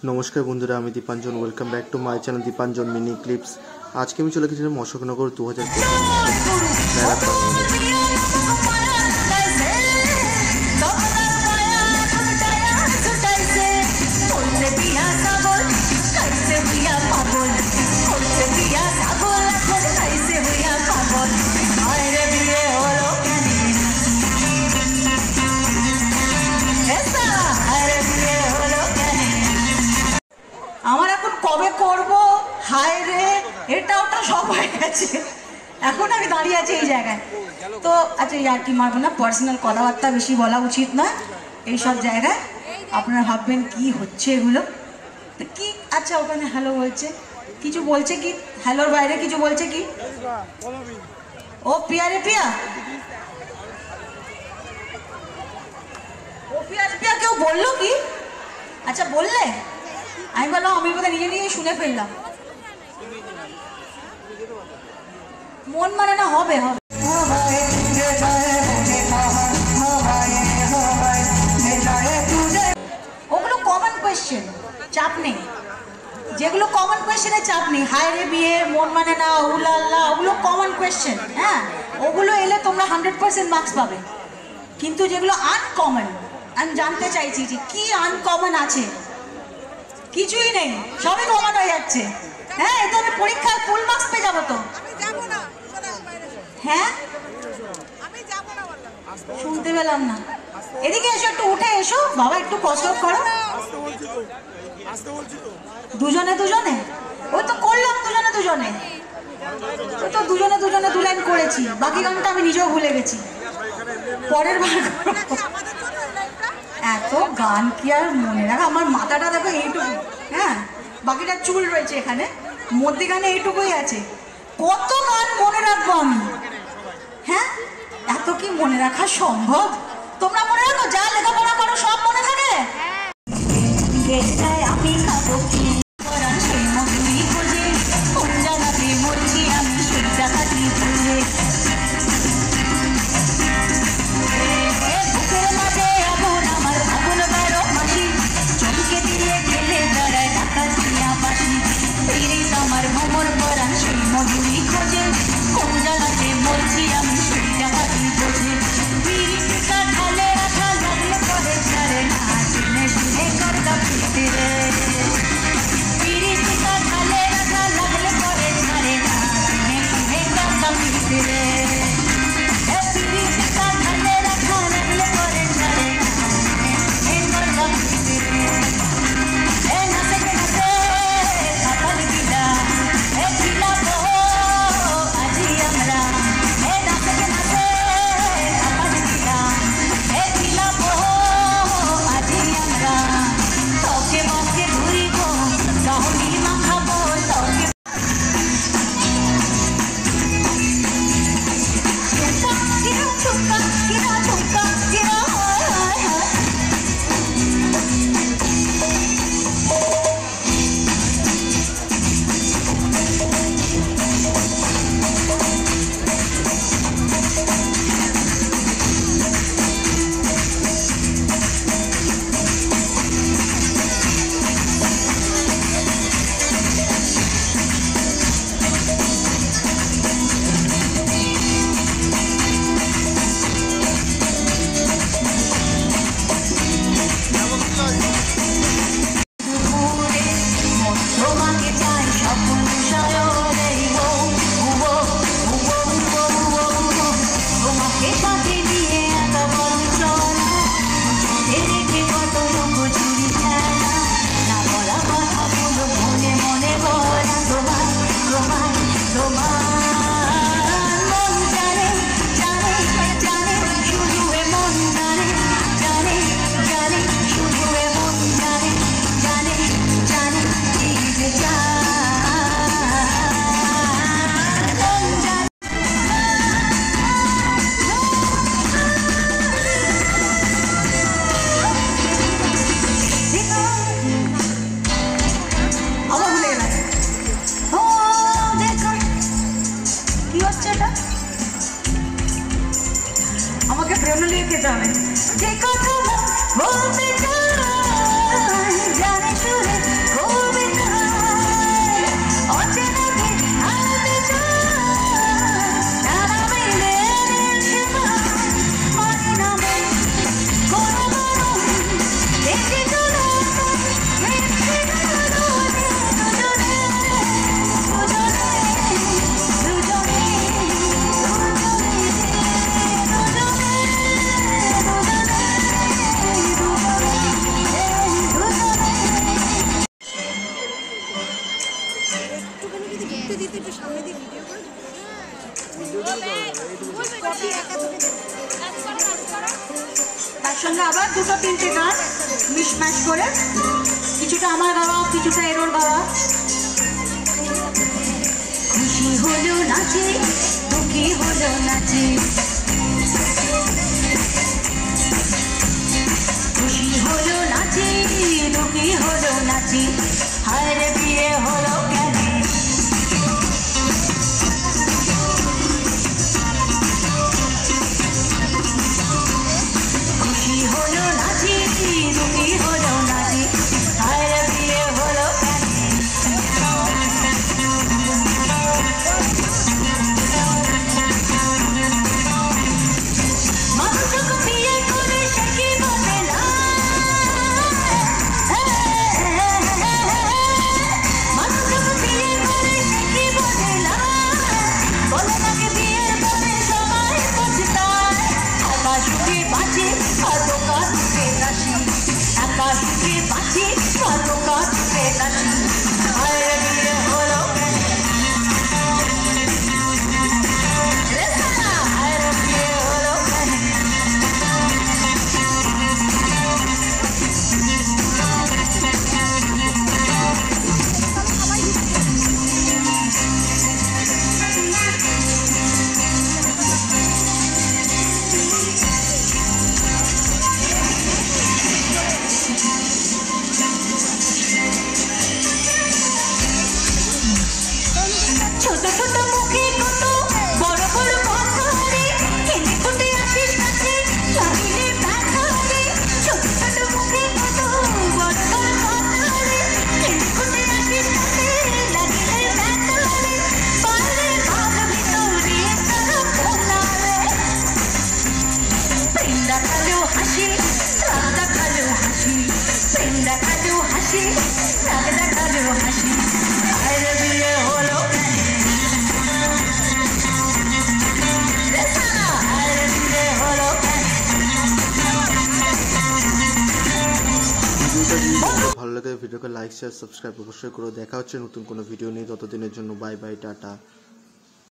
নমস্কার বন্ধুরা, আমি Dipanjan. Welcome back to my channel Dipanjan mini clips. আজকে আমি চলে গেছিলাম অশোকনগর 2025 মেলা প্রাঙ্গণে। আমার এখন কবে করব হায় রে এটা ওটা সব হয়ে গেছে। এখন আমি দাঁড়িয়ে আছি এই জায়গায়। তো আচ্ছা আর কি মারবো না, পার্সোনাল কথাবার্তা বেশি বলা উচিত নয় এইসব জায়গায়। আপনারা ভাববেন কি হচ্ছে এগুলো, তো কি আচ্ছা ওখানে হ্যালো বলছে, কিছু বলছে কি হ্যালোর বাইরে কিছু বলছে কি? ও পিয়া রে পিয়া, ও পিয়া রে পিয়া কেউ বললো কি? আচ্ছা বললে, আমি বললাম আমি বোধহয় নিজে নিজেই শুনে ফেললাম। মন মানে না হবে হবে। ওগুলো কমন কোয়েশ্চেন, চাপ নেই। যেগুলো কমন কোয়েশ্চেনে চাপ নেই, হায় রে বিয়ে, মন মানে না, উলা আল্লাহ, ওগুলো কমন কোয়েশ্চেন। হ্যাঁ, ওগুলো এলে তোমরা 100% মার্কস পাবে। কিন্তু যেগুলো আনকমন, আমি জানতে চাইছি যে কি আনকমন আছে। কিছুই নেই, সবই কমন হয়ে যাচ্ছে। হ্যাঁ, এতে আমি পরীক্ষায় ফুল মার্কস পেয়ে যাবো তো। হ্যাঁ শুনতে পেলাম না, এদিকে এসো, একটু উঠে এসো বাবা, একটু কসরত করো। দুজনে দুজনে ওই তো করলাম, দুজনে দুজনে ওই তো দুজনে দুজনে দু লাইন করেছি, বাকি গানটা আমি নিজেও ভুলে গেছি। পরের বার এত গান কি আর মনে রাখা, আমার মাথাটা দেখো এইটুকু। হ্যাঁ, বাকিটা চুল রয়েছে এখানে, মধ্যেখানে এইটুকুই আছে। কত গান মনে রাখবো আমি? হ্যাঁ, এত কি মনে রাখা সম্ভব? তোমরা মনে রাখো, যা লেখাপড়া করো সব মনে থাকে। আমি খাবো কি মরছি আমি সেটা খাটি বুঝে। আমার ভ্রমণ করান সেই মধুরি খোঁজে, কোন জায়গাতে মরছি আমি সেই জায়গাতেই বোঝে। পিরিতিকা ঢালে রাখা লাগলে পরে ছাড়ে না, শুনে শুনে করতা ফিরতে রে। পিরিতিকা ঢালে রাখা লাগলে পরে ছাড়ে না, শুনে শুনে করতা ফিরতে রে। পিরিতিকা ঢালে রাখা লাগলে পরে ছাড়ে না, শুনে শুনে করতা ফিরতে রে। আমাকে প্রেম নিয়ে খেতে হবে। তার সঙ্গে আবার দুটো তিনটে গান মিশম্যাশ করে, কিছুটা আমার গাওয়া কিছুটা এরোর গাওয়া। খুশি হলো নাচে, দুঃখী হলো নাচে, খুশি হলো নাচে, দুঃখী হলো নাচে, হায় রে বিয়ে হলো কেন? খুশি হলো নাচে, দুঃখী হলো নাচে, হায় রে বিয়ে হলো কেন? মানুষকে বিয়ে করে সে কি বলে না, মানুষকে বিয়ে করে সে কি বলে না, বলে নাকি বিয়ের পরে সবাই পছতায়, একা সুখে বাঁচে আর দোকা সুখে নাচি, একা সুখে বাঁচে আর দোকা সুখে নাচি, হায় রে বিয়ে হলো কেন? রে সালা, হায় রে বিয়ে হলো কেন? ছোট ছোট মুখে কত বড় বড় কথা রে, কেনে ফুটে আসিস কাছে লাগিলে ব্যথা রে, ছোট ছোট মুখে কত বড় বড় কথা রে, কেনে ফুটে আসিস কাছে লাগিলে ব্যথা রে, পারে ভাগ ভিতরে তারা পোনা রে, প্রেম দেখালেও হাসি, রাগ দেখালেও হাসি, প্রেম দেখালেও হাসি, রাগ দেখালেও হাসি, হায় রে বিয়ে হলো কেন? রে সালা, হায় রে বিয়ে হলো কেন? ভিডিওটা যদি ভালো লাগে ভিডিওকে লাইক শেয়ার সাবস্ক্রাইব অবশ্যই করো। দেখা হচ্ছে নতুন কোনো ভিডিও নিয়ে, ততদিনের জন্য বাই বাই, টাটা।